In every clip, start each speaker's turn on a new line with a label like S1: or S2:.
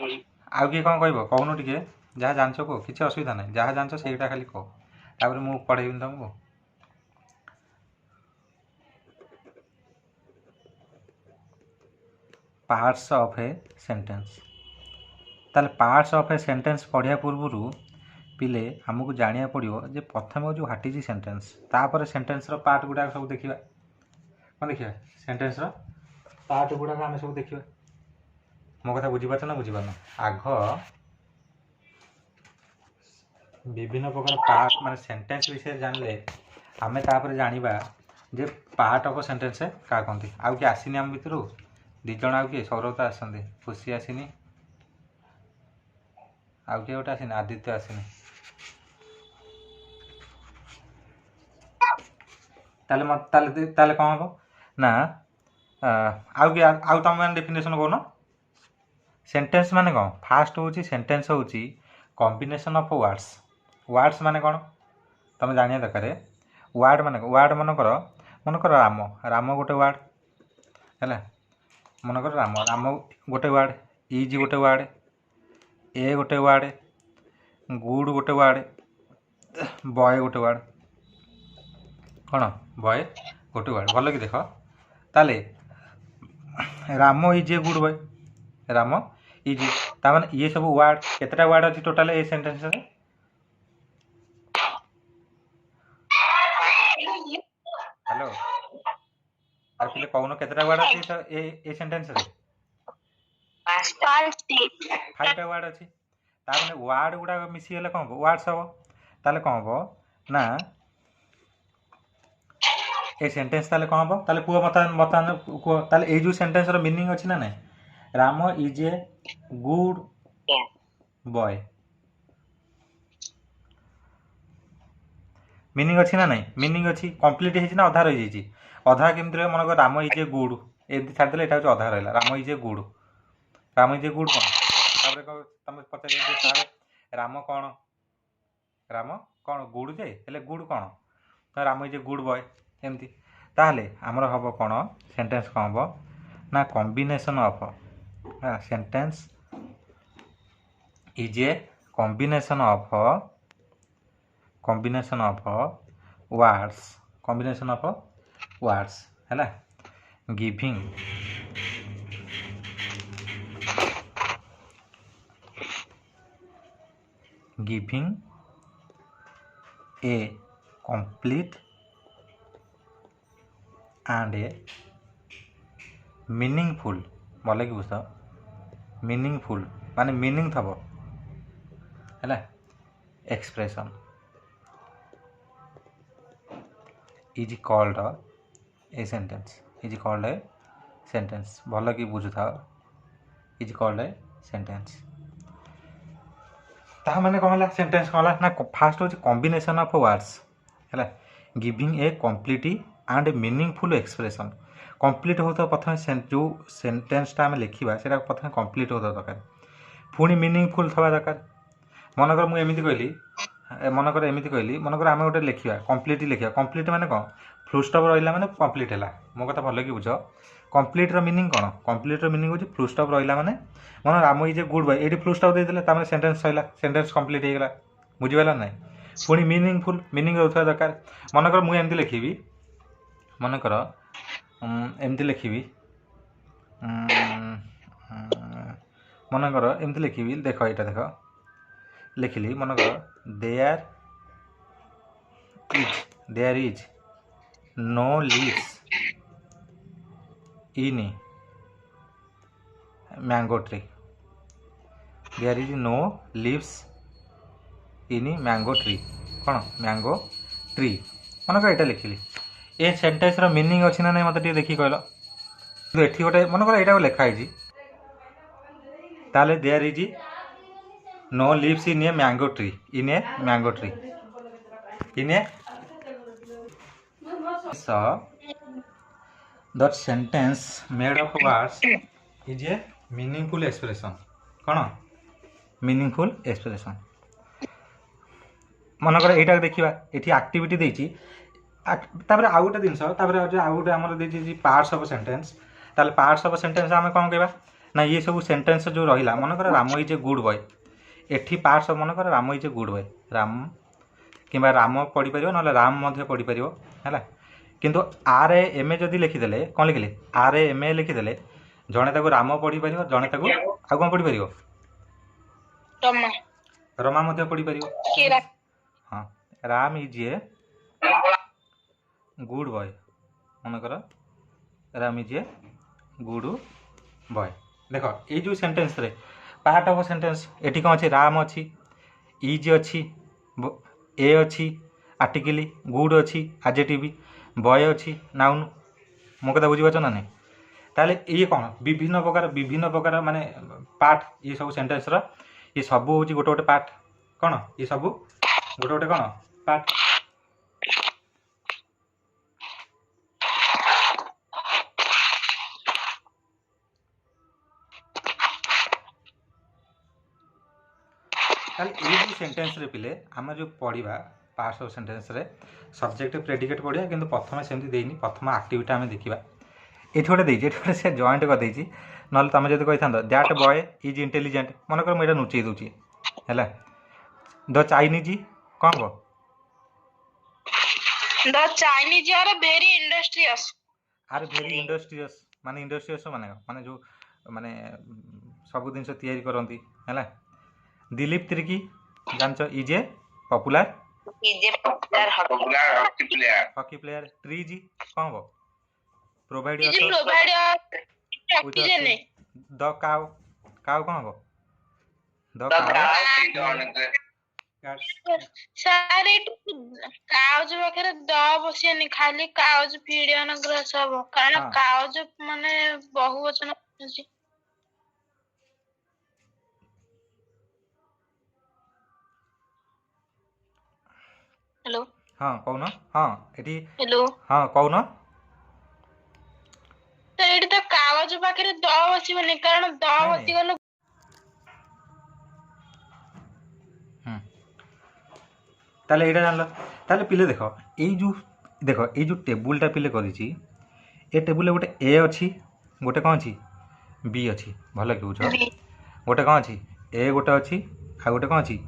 S1: आउ किए कौन कह कहून टे जहाँ जान कह किसी असुविधा ना जहाँ जान से खाली कह तापर मुझे पढ़ेबी तुमको पार्ट्स ऑफ ए सेंटेंस ताले पार्ट्स ऑफ ए सेंटेंस पढ़िया पूर्व पिले आमको जाना पड़ो जे प्रथम हूँ व्हाट इज सेंटेंस तापर सेंटेंस पार्ट गुड़ा सब देखा कौन देखा सेंटेंस पार्ट गुड़ा आम सब देखा मो कथा बुझीपार ना बुझीपार आग विभिन्न प्रकार पार्ट माने सेंटेंस विषय जानले आम तापर जाना जे पार्ट ऑफ सेंटेंस क्या कहते आउ किए आसनी आम भितर दिज आउ किए सौरभ तो आसते खुशी आसनी आउ किए गोटे आसनी आदित्य आसनी ताले कौन हम ना आउ किए आउ तुम मैंने डेफिनेशन कौन सेंटेंस माने कौन फास्ट हूँ सेंटेंस हूँ कॉम्बिनेशन ऑफ वर्ड्स वर्ड्स माने कौन तुम जानिया दरकार वर्ड माने वर्ड मनकर राम राम गोटे वर्ड है मनकर राम राम गोटे वर्ड इज गोटे वर्ड ए गोटे वर्ड गुड गोटे वर्ड बॉय गोटे वर्ड कौन बॉय गोटे वर्ड भल कि देख ताले Ram is a good boy Ram is तार ये सब वर्ड केतटा वर्ड अच्छी टोटाल ए सेंटेंस रे हेलो आर पिले कहून केतटा वर्ड अच्छी ए सेंटेंस रे 5टा वर्ड अच्छी तार वर्ड गुड़ा मिसी गले कौन वर्ड्स हम ताले कौन हम ना ए सेंटेंस ताले कौन हम ताले पुओ मत कह ताले ए जो सेंटेंस रो मीनिंग अच्छी ना नहीं Ram is a good boy meaning अच्छी ना नहीं मीनिंग अच्छी कंप्लीट है अधा रही जाइए अधा केमती रहे मन राम इज ए गुड एमती छाड़देले यहाँ अधा रहा राम इज ए गुड कौन तुम पचार सारे राम कौन गुड जे हेले गुड कौन तो Ram is a good boy एमती ताहले आमर हम कौन सेंटेंस कौन हम ना combination of sentence is a combination of words है giving a complete and a meaningful बोले कि बुझ मीनिंगफुल माने मीनिंग थब है expression is called a sentence भल कि बुझु था इज कॉल्ड ए सेंटेंस ता माने कौन है सेंटेंस कौन है ना फास्ट हूँ कॉम्बिनेशन ऑफ वर्ड्स है giving A complete and meaningful expression complete होता प्रथम जो सेंटेंसटा आम लिखा से प्रथम कम्प्लीट होता दरकार पुणी मीनिंगफुल थवा दरकार मनकर मुझे कहली मनकर आम गोटे लिखा कम्प्लीट लिखा कम्प्लीट माने कौन फुल स्टॉप रहा माने कम्प्लीट है मो कथा भल कि बुझ कम्प्लीट मीनिंग कौन कम्प्लीट मीनिंग हूँ फुल स्टॉप रहा माने मन Ram is a good boy ये फुल स्टॉप देते सेंटेंस सैला सेंटेंस कम्प्लीट होगा बुझीपार ना पुणी मीनिंगफुल मीनिंग होता दरकार मनकर मुझे एमती लिखी मनकर एमती लिखी मनकर एमती लिखी देख यहाँ देख लिखिली मनकर there is no leaves in mango tree there is no leaves in mango tree कौन मैंगो ट्री मनकर यहाँ लिखिली ए सेंटेंस रो मीनिंग अच्छी ना नहीं मत देखी कहल ये गोटे मनकर यहाँ लिखाई ताले there is no leaves in a mango tree in a so that sentence made of words is a meaningful expression कौन meaningful expression मनकर यहाँ देखा ये एक्टिविटी देती आउ गोटे जिनस आउ गोटे आम पार्ट्स ऑफ सेंटेंस ताले पार्ट्स ऑफ सेंटेंस आम कौन कहवा ना ये सब सेंटेंस जो रहा मनकर Ram is a good boy एठी पार्ट्स मनकर Ram is a good boy Ram कि राम पढ़ी पार ना राम पढ़ी पार है किंतु आर ए एम ए जदि लिखिदेले कौन लिखिले आर ए एम ए लिखिदेले जड़े ताको राम पढ़ी पार जड़े ताको आउ कौन पढ़ी पार रमा पढ़ी पार हाँ Ram is a good boy मनकर Ram is a good boy देख ये जो सेंटेंस रे पार्ट ऑफ सेंटेंस एटी कौन अच्छे राम अच्छी इज अच्छी ए अच्छी आर्टिकल गुड अच्छी एडजेक्टिव बॉय अच्छी नाउन मो कथा बुझीपार ना नहीं ताले ये कौन विभिन्न प्रकार माने पार्ट ये सब सेंटेंस रो ये सब हूँ गोटे गोटे पार्ट कौन ये सब गोटे गोटे कौन पार्ट ये जो सेंटेंस रे पिले आम जो पढ़ा पार्ट्स ऑफ सेंटेंस रे सब्जेक्ट प्रेडिकेट पढ़िया किंतु प्रथम सेमती देनी प्रथम एक्टिविटी आम देखा ये गोटे देखे से जॉइंट करदे ना तुम जब कही था दैट बॉय इज इंटेलिजेंट मनकर मुझे नुचे दूची है द चाइनीज कौन हम
S2: The Chinese are very industrious.
S1: Are very industrious माने इंडस्ट्रियस माने जो माने सब जिन तैयारी करती है दिलीप तिर्की जानच is a popular hockey player ट्री जी कौन हम प्रोवाइड द काउ काउ कौन हम द
S2: सारे काउज वगैरह द बसियानी खाली काउज फीडियन ग्रह सब कारण काउज माने बहुवचन अछि हेलो
S1: हाँ कौन हाँ एटी
S2: हेलो
S1: हाँ कौन
S2: तो एटी तो कागज पाखरे द बसिबनी कारण द बसि गलो
S1: ताले एटा जानल ताले पिले देखो ये जो टेबुलटा पिले करी ए टेबुल गोटे ए अच्छी गोटे कौन अच्छी बी अच्छी भल कि बुझ गोटे कौन अच्छी ए गोटे अच्छी आ गोटे कौन अच्छी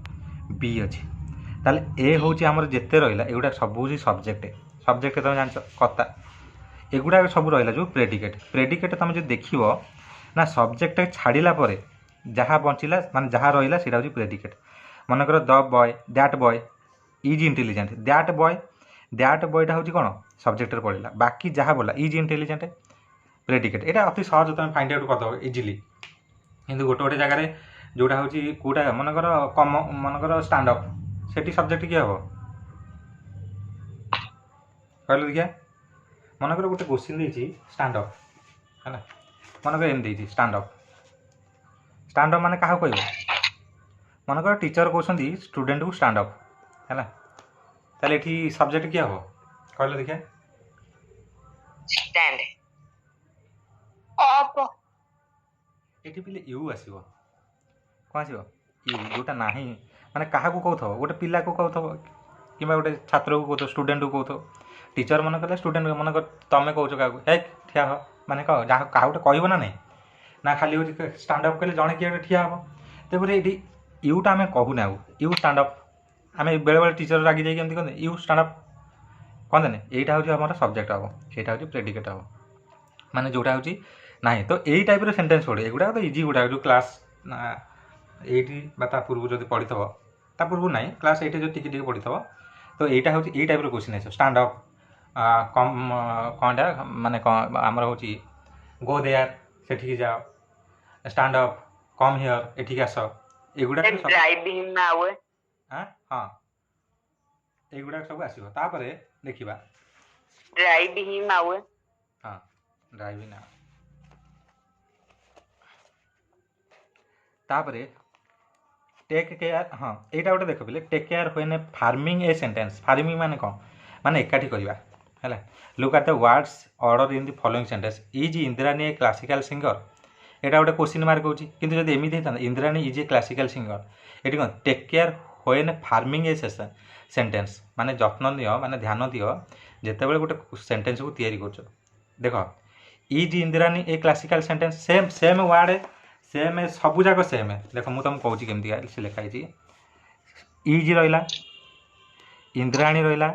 S1: बी अच्छी ताले ए हूँ आमर जिते रहा एगुड़ा सब हूँ सब्जेक्ट तुम जान कता एगुड़ा सब रहा जो प्रेडिकेट तुम जो देख ना सब्जेक्ट छाड़ा जहाँ बचिला मान जहाँ रहा से हूँ प्रेडिकेट मनकर the boy that boy is intelligent that बॉयटा हूँ कौन सब्जेक्ट पढ़ला बाकी जहाँ बोला इज इंटेलिजेंट प्रेडिकेट यहाँ अति सहज तुम फाइंड आउट करदेव इजिली किंतु गोटे गोटे जगह जोटा हूँ कौटा मनकर कम मनकर स्टैंड अप सेठी सब्जेक्ट किए हम कहल देखिए मनकर गोटे क्वेश्चन देती स्टैंड अप है मनकर एम देती स्टैंड अप माने क्या कह मनकर टीचर कहते स्टूडेंट को स्टैंड अप है ताले एठी सब्जेक्ट क्या हो कहले देखिए
S2: स्टैंड अप
S1: एठी पिले यू आसीबो कोन आसीबो यू जोटा नाही माने काहा को कहथो गोटे पिला को कहथो किबा गोटे छात्र को कहथो स्टूडेंट को कहथो टीचर मन कहले स्टूडेंट मन कर तमे कहछो का हे ठिया हो माने कह जा काहा गोटे कहबो ना नहीं ना खाली हो स्टैंड अप कहले जणे किए ठिया हो तेबरे एठी यूटा हमें कहूना यू स्टैंड अप आम बेले बेले टीचर रागी जाइए एमती कहते यू स्टैंड अप कहते यहाँ हूँ आम सब्जेक्ट हम यहाँ हूँ प्रेडिकेट हम माने जोटा हूँ ना तो यही टाइप सेंटेंस पढ़े एगुड़ा तो इजी गुड़ा जो क्लास 8 पूर्व जो पढ़ी थो पूर्व ना क्लास 8 जो टी पढ़ी थो तो यहाँ हूँ यही टाइप क्वेश्चन आस स्टैंड अप कम कौनटा माने आमर हूँ गो देयर से जाओ स्टैंड अप कम हियर एठिक आस एगुड़ा हाँ एगुड़ा सब आसो तापर देखा हाँ ड्राइविंग तापर टेक केयर हाँ यहाँ गोटे देख पे take care when a forming a sentence forming माने कौन माने एकाठी करवा है look at the words order in the following sentence is Indirani a classical singer यहाँ गोटे क्वेश्चन मार्क होची किंतु जब एमती होता Indirani is a classical singer ये कौन take care when forming a sentence माने जत्न दियो माने ध्यान दियो जितेबाला गोटे सेंटेंस को तैयारी कर देख is Indirani a classical sentence same word same सबू जाक सेम देख मु तुमको कहूँ केमती से लिखाई इज रहा इंद्राणी रहा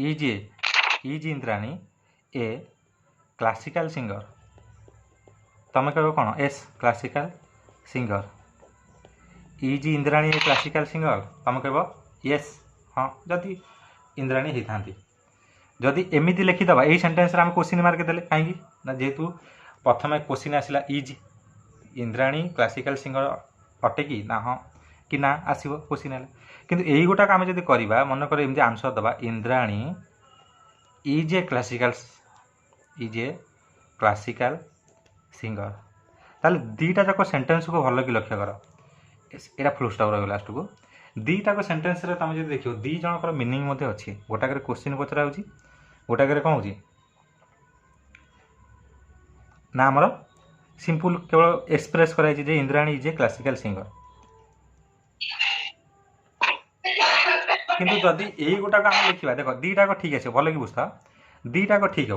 S1: is Indrani A classical singer तुम कह कौन S classical singer is Indrani A classical singer तुम कह येस हाँ जदि इंद्राणी होता जदि एमती लिखिदबा यही सेन्टेन्स आम क्वेश्चन मार्क देले कहीं ना जेहेतु प्रथम क्वेश्चन आसला इज इंद्राणी क्लासिकल सिंगर अटे कि ना हाँ कि ना आसो क्वेश्चन है किंतु यही गोटाक आम जब करवा मनकर एमती आंसर दबा Indrani is a classical singer ताल दीटा जाक सेन्टेन्स को भल कि लक्ष्य कर यहाँ फुल स्टॉप रहा लास्ट को दीटाक सेन्टेन्स तुम जो देख दी जनकर मिनिंग अच्छी गोटाक क्वेश्चन पचरा हो गोटाक कौन हो ना आमर सिंपल केवल एक्सप्रेस कराई जे Indrani is a classical singer किंतु जदि यही गोटाक आम लिखा देख दीटाक ठीक आस भल कि बुझा दीटाक ठीक हे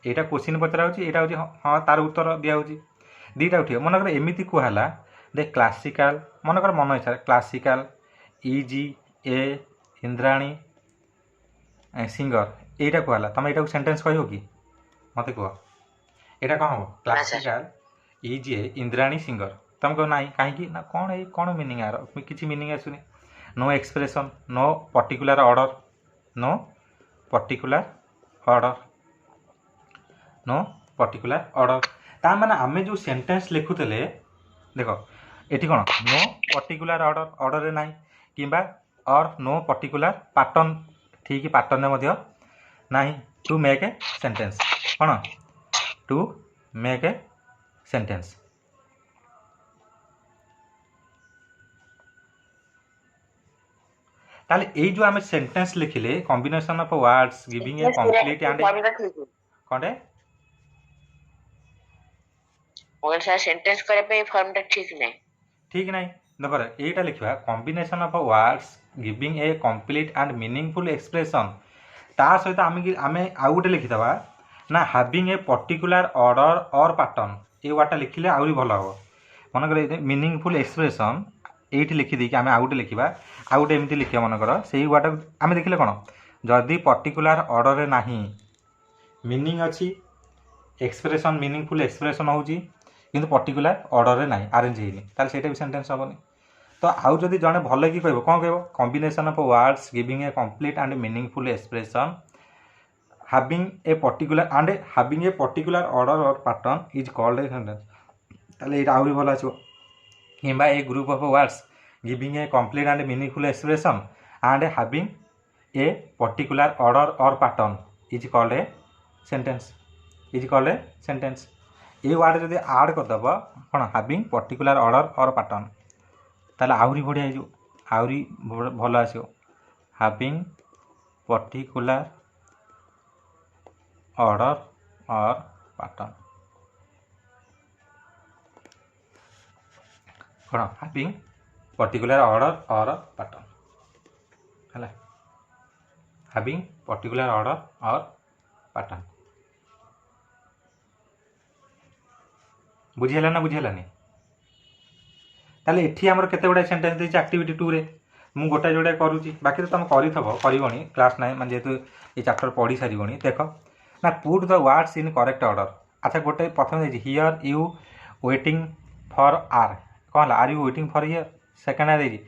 S1: यहाँ क्वेश्चन पचरा हो हाँ तार उत्तर दिया दीटा ठीक मनकर एमती कहला दे क्लासिकल मनकर मन इच्छा क्लासिकल इजी ए इंद्राणी सिंगर यहीटा कहला तुम यहाँ सेन्टेन्स कह कि मत कह यहाँ कौन हम classical is a Indrani singer तुम कह ना कहीं ना कौन ये कौन मीनिंग यार किसी मीनिंग आसुनी no expression no particular order no particular order ता माने आमे जो सेन्टेन्स लिखुले देख ये कौन नो पर्टिकुलर ऑर्डर ना किंबा और नो पर्टिकुलर पैटर्न ठीक पैटर्न मध्य नहीं टू मेक ए सेंटेंस कौन टू मेक ए सेंटेंस ताले ए जो आमे सेंटेंस लिखिले combination of words giving a complete and कोडे
S3: और सर सेंटेंस करे पे फॉर्म टा ठीक नहीं
S1: देख एटा लिखवा combination of words giving a complete and meaningful expression ता सहित आमे आउ गोटे लिखिदबा ना हैविंग ए पर्टिकुलर ऑर्डर और पैटर्न ये वर्डटा लिखिले आउरी भल हम मनकर मीनिंगफुल एक्सप्रेशन ये लिखिदी आम आउ गोटे लिखा आउ गोटे एमती लिखा मनकर से वर्ड आम देखिले कौन जदि पर्टिकुलर ऑर्डर ना मीनिंग अच्छी एक्सप्रेशन मीनिंगफुल एक्सप्रेशन होची किंतु पर्टिकुलर ऑर्डर ना आरेंज होनी ताल से भी सेंटेंस हेनी तो आउ जदि जड़े भल कि कह कौन कह combination of words giving a complete and meaningful expression having a particular order और pattern is called a sentence ताले ये आउरी भल आसो किंबा a group of words giving a complete and meaningful expression and having a particular order और pattern is called a sentence ये word जब आड करदेव कौन हैविंग पर्टिकुलर ऑर्डर और पैटर्न ताले आउरी बढ़िया हो आउरी भल आसो हैविंग पर्टिकुलर ऑर्डर और पैटर्न कौन हैविंग पर्टिकुलर ऑर्डर और पैटर्न है हैविंग पर्टिकुलर ऑर्डर और पैटर्न बुझीगला ना बुझीगलानी ताले एठी हमर केते गुडा सेंटेंस देछि एक्टिविटी 2 रे मु गोटा जोडा करूची बाकी तो तुम करिथबो करिवणी क्लास 9 मान जेतु ए चैप्टर पढ़ी सारिवणी देखो ना put the words in correct order अच्छा गोटे प्रथम देछि here you waiting for are कहला are you waiting for here second देछि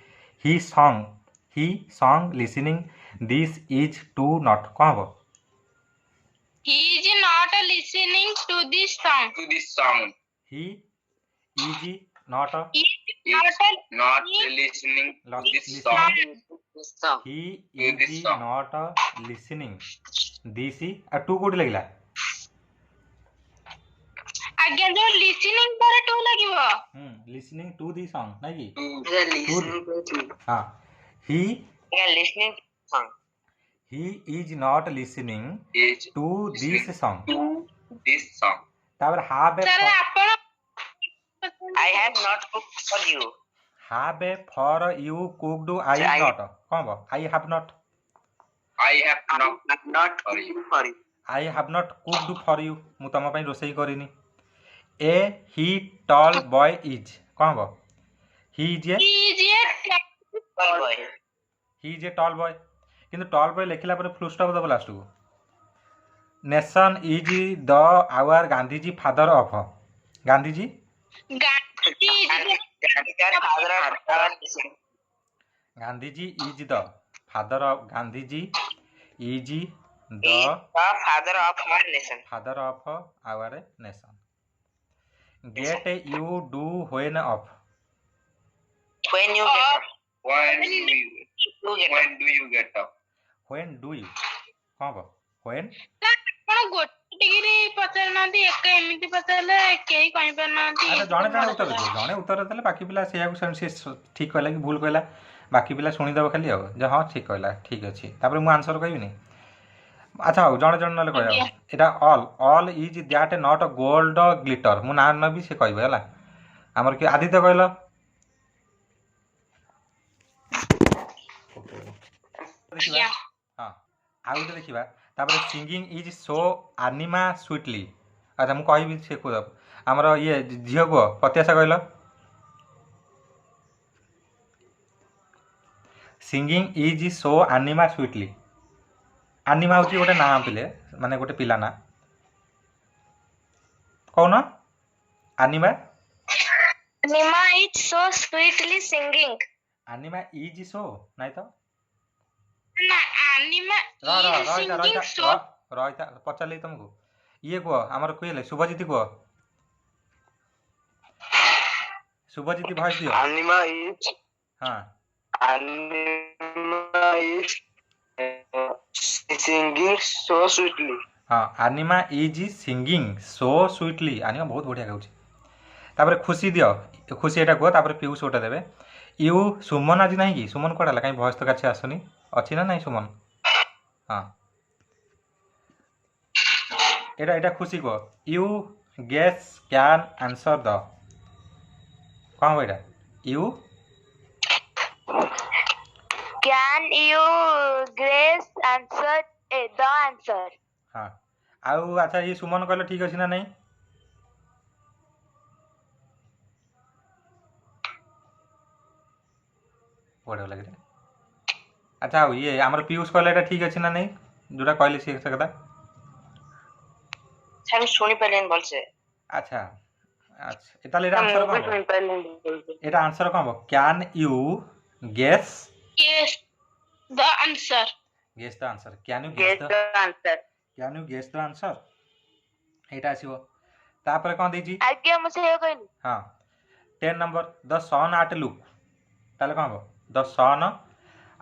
S1: he song listening this is to not कहबो
S2: He is not listening to this song.
S1: He is not
S2: He is
S3: not listening
S1: this
S3: song
S1: he is not listening this to कोड लगला
S2: आज्ञा जो listening पर to लागिवो
S1: listening to the song ना कि
S3: listening
S1: हां he
S3: listening song
S1: he is not listening to this song तापर have a
S2: सर आपण
S3: I have not cooked for you
S1: have a for you cooked I not कौन बो I have not
S3: not for you
S1: I have not cooked for you मु तम पई रोसई करिनी a he tall boy is कौन हम he is a tall boy किंतु टॉल बॉय लिखला पर फुल स्टॉप दब लास्ट को nation is the our Gandhiji father of Gandhiji Gandhiji is the father of Gandhiji is the
S3: father of our nation
S1: our nation get you do when of
S3: when you get up when do you get up
S1: when do you कौन हम when
S2: कौन गोटे degree पचार नांती एक एमिति पचारले केही कहि पर नांती
S1: अरे जणे उत्तर देले बाकी पिला से ठीक कहला कि भूल कहला बाकी पिला शुणी दब खाली जे हाँ ठीक कहला ठीक अच्छी तापर मु आंसर कहबिनी अच्छा हो जणे जणे नले कहया एटा all is that not a gold glitter मु ना न भी से कहबे हला हमर के आदित्य कहला देखिबा हां आउ देखिबा तापर singing is so enema sweetly अच्छा मु कहबी से को हमर ये झियो को पत्यासा कहला singing is so enema sweetly Anima होची गोटे नाम पिले माने गोटे पिला ना कौन Anima
S2: is so sweetly singing
S1: Anima is so नहीं तो
S2: ना एनिमा इज सिंगिंग सो
S1: रहिता पचारले तुमको ये को हमर कहले शुभजीत को शुभजीत भॉइस दियो
S3: एनिमा इज
S1: हां
S3: Anima is singing so sweetly
S1: हाँ Anima is singing so sweetly Anima बहुत बढ़िया गाउची तापर खुशी दियो खुशी एटा को तापर पीयूष ओटा देबे यू सुमन आज नहीं कि सुमन कोडाला काई भॉइस तो काछे आसुनी अछि ना नहीं सुमन हाँ एटा खुशी को you guess can answer the कौन बेटा you
S2: can you guess answer the answer
S1: हाँ आउ अच्छा ये सुमन कहले ठीक अछि ना नहीं बढ़िया लगे अच्छा हो ये हमर पीयूष कहले एटा ठीक अछि ना नहीं जोटा कहले से कथा
S3: सर सुनी पलेन बोल से
S1: अच्छा अच्छा ताले आंसर कौन एटा आंसर कौन can you guess
S2: the answer
S1: can you guess the answer एटा आसीबो तापर कोन देजी
S2: आज्ञा मुसे हे कहली
S1: हां 10 number the sun at look ताले कोन द सन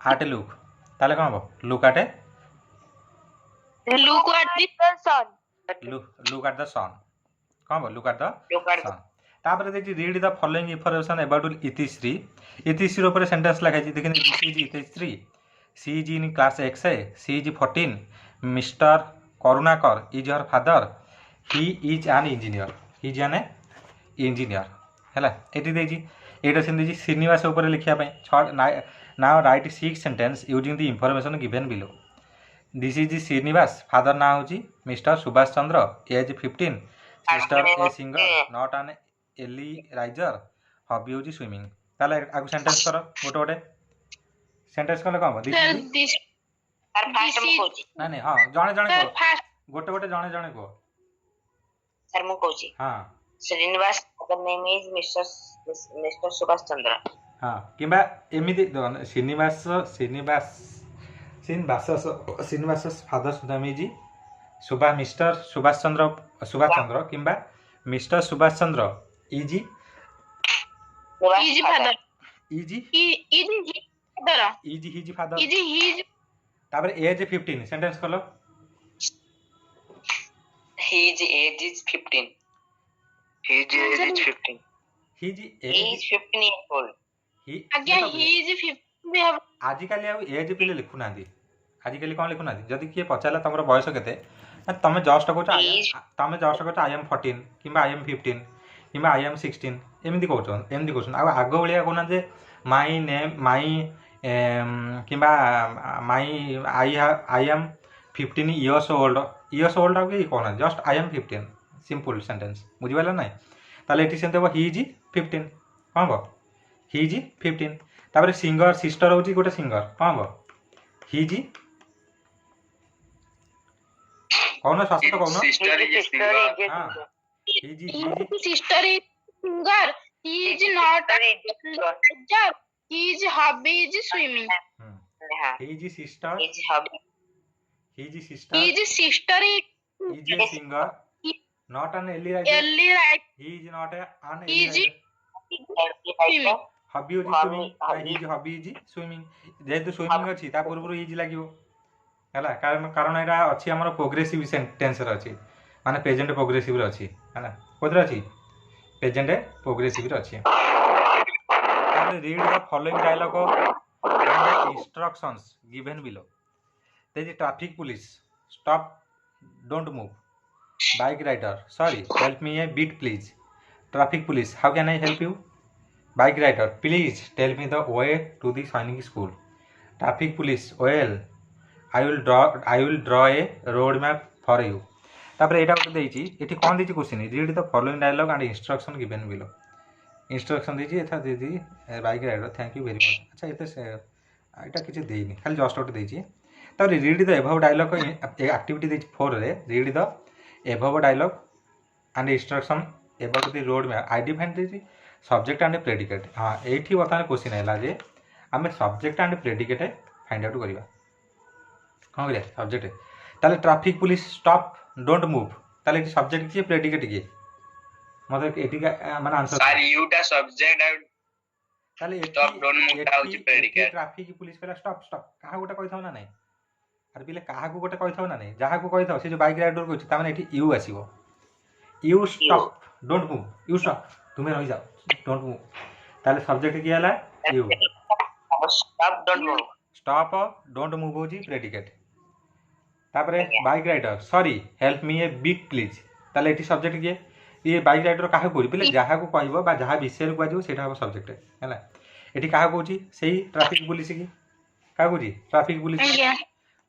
S1: आर्ट लुक ताले कोन लुक एट द सन कौन लुक एट द सन तापर देजी read the following information about Itishree Itishree ऊपर सेंटेंस लिखाई देखिन this is Itishree she is in class X she is 14 mister Karunakar is her father he is an engineer हैला एटी देजी एटा सेन देजी श्रीनिवास ऊपर लिखिया पई now right 6 sentence using the information given below this is Srinivas father ना होची mister Subhash Chandra age 15 sister a singer not an early riser hobby होची स्विमिंग ताले आगु सेंटेंस करो गोटे सेंटेंस कोन कहबो दिस
S3: सर फास्ट मु कहूची
S1: ना नहीं हां जणे जणे को गोटे जणे जणे को
S3: सर मु कहूची
S1: हां
S3: Srinivas father name is mister Subhash Chandra
S1: हां किबा एमिति Srinivas father name is mister Subhash Chandra किबा मिस्टर सुभाष चंद्र इजी
S2: फादर
S1: इजी फादर तापर एज 15 सेंटेंस करो
S3: his age is 15 his age is 15 he is 15 years old
S2: आज्ञा he is 15 भी
S1: आजिकल एज पिले लिखु ना आजिकल कौन लिखु ना जदि किए पचाला तमरो बयस केते तमे जस्ट कहू आई एम 14 किबा आई एम 15 किबा आई एम 16 एमिति कहू आ आगो बलिया कोना जे माय नेम माय किबा my I am 15 years old आ कि कोना just I am 15 simple sentence बुझिपाल ना ताले एठी सेंते ही इज 15 कौन हम ही इज 15 तापर सिंगर सिस्टर होची गोटे सिंगर कौन हम ही इज कौन शास्त्र कौन
S3: सिस्टर इज सिंगर
S1: हां he is
S2: sister is singer he is not teacher he is hobby is swimming
S1: he is sister
S3: is hobby
S1: he is
S2: he
S1: sister
S2: is sister
S1: is a singer not an early riser
S2: early right
S1: he is not an
S2: he
S1: early
S2: is
S1: riser
S2: swimming
S1: hobby is swimming his hobby is swimming जेहेतु swimming अछि ता पूर्व is लागिवो हला कारण era अछि हमर progressive sentence रे अछि माने प्रेजेंट प्रोग्रेसिव रे अछि हला कोदर अछि प्रेजेंट प्रोग्रेसिव रे अछि तापर read the following dialogue and the instructions given below there is traffic police stop don't move bike rider sorry help me a bit please traffic police how can I help you bike rider please tell me the way to the sainik school traffic police well I will draw a road map for you तापर एटा उते देछि एठी कोन देछि question read the following dialogue and instruction given below instruction देछि एथा दीदी bike rider thank you very much अच्छा एटा किछ देइनी खाली जस्ट उते देछि तापर read the above dialogue activity देछि 4 रे read the above dialogue and instruction above the road map I define देछि सब्जेक्ट एंड प्रेडिकेट हां एठी बता क्वेश्चन हैला जे हमें subject and predicate find out करबा कोन करिया सब्जेक्ट ताले traffic police stop don't move ताले एठी सब्जेक्ट की प्रेडिकेट की मतलब एठी का माने आंसर
S3: सर यू टा सब्जेक्ट आउट
S1: ताले
S3: स्टॉप डोंट मूव टा होची प्रेडिकेट
S1: ट्रैफिक पुलिस कहला स्टॉप स्टॉप कहा गोटा कहिथाव ना नै अरे पिले कहा को गोटे कहिथाव ना नै जहा को कहिथाव से जो बाइक राइडर कहछि ता माने एठी यू आसीबो you stop don't move you stop तुम्हें रहि जाओ डोंट मूव ताले सब्जेक्ट की हला you
S3: stop don't move
S1: stop don't move होची प्रेडिकेट तापरे bike rider sorry help me a bit please ताले एठी सब्जेक्ट की ये बाइक राइडर काहा कोइ पिले जहा को कहबो बा जहा विषय को आजो सेटा हो सब्जेक्ट हैला एठी काहा कहछि सेही ट्रैफिक पुलिस की काहा कहछि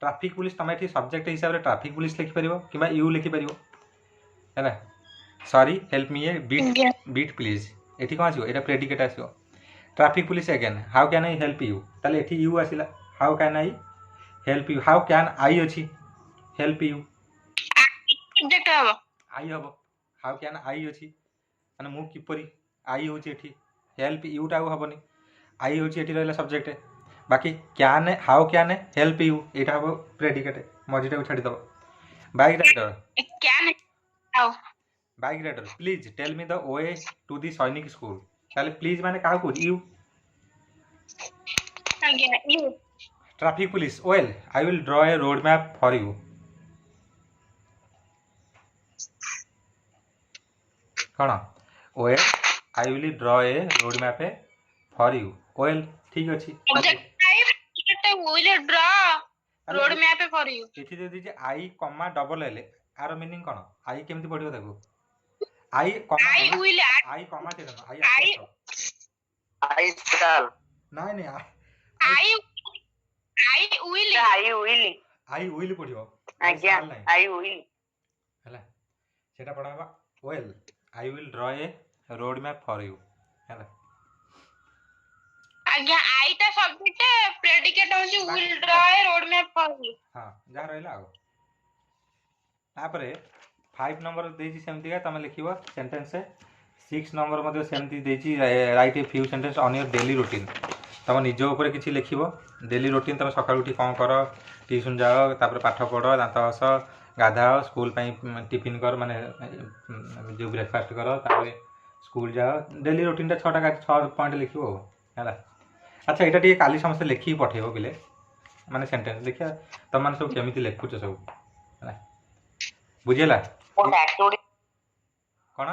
S1: ट्रैफिक पुलिस तमे एठी सब्जेक्ट हिसाब रे ट्रैफिक पुलिस लिखि परिबो किबा यू लिखि परिबो हैला sorry help me a bit please एठी कोन आसीबो एटा प्रेडिकेट आसीबो traffic police again how can I help you ताले एठी यू आसीला how can I help you how can I अछि हेल्प यू
S2: सब्जेक्ट हबो
S1: आई हबो हाउ कैन आई अछि माने मु किपरि आई होछि एठी हेल्प यू टा हबोनी आई होछि एठी रहला सब्जेक्ट बाकी can how can help you एटा हबो प्रेडिकेट मजिटा को छाडी दबो bike rider
S2: can how
S1: bike rider please tell me the way to the Sainik school ताले प्लीज माने काहा को you
S2: again you
S1: traffic police well I will draw a road map for you कौन well I will draw a road map for you well ठीक अछि
S2: will draw road map for you
S1: एठी दे दीजिए I comma double L आर meaning कोन I केमति पढियो देखो आई कॉमा आई कॉमा के देना आई
S3: शैल
S1: नहीं नहीं
S2: आई
S1: विल पढियो
S3: आज्ञा आई विल
S1: हला सेटा पढाबा well I will draw a road map for you हला
S2: आज्ञा आई ता सब्जेक्ट प्रेडिकेट होची will draw a road map for you
S1: हां जा रहला आ तापरे 5 नंबर देजी सेमति का तमे लिखिबो सेंटेंस 6 नंबर मध्ये सेमति देजी write a few sentence on your daily routine तम निज ऊपर किछि लिखिबो डेली रूटीन तम सकाळ उठी कोन करो ट्यूशन जाओ तापर पाठ पढो दांत हस गाधाओ स्कूल पई टिफिन कर माने जो ब्रेकफास्ट करो तापर स्कूल जाओ डेली रूटीन ता 6 पॉइंट लिखिबो हैला अच्छा एटा टी काली समस्त लिखि पठेबो बिले माने सेंटेंस देखिया तम मान सब केमिति लिखुछ सब हैला बुझेला
S3: कोन एक्टिविटी
S1: कोन